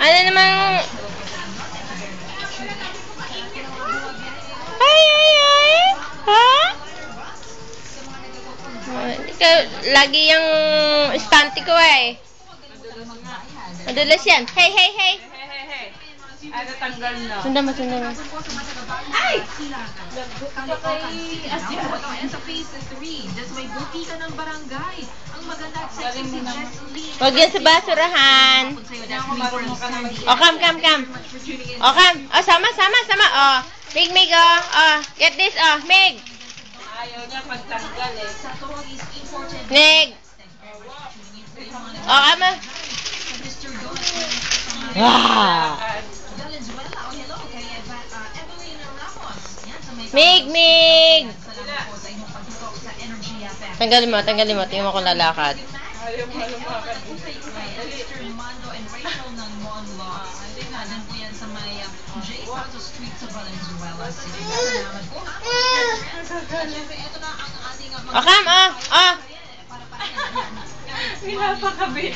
Ano namang... Ay! Ha? Ikaw, lagi yung stante ko eh. Madulas yan. Hey! Hey! Ay, natanggal na. Sundan mo. Ay! Huwag yan sa basurahan. O, come. O, come. O, sama. O, Mig, o. O, get this, o. Mig. Ayaw niya pagtanggal eh. Mig. O, ama. Ah. Mig. Tanggalin mo. Tingnan mo kung lalakad. Ayaw mo lumakad. O, come, o. Pinapakabit.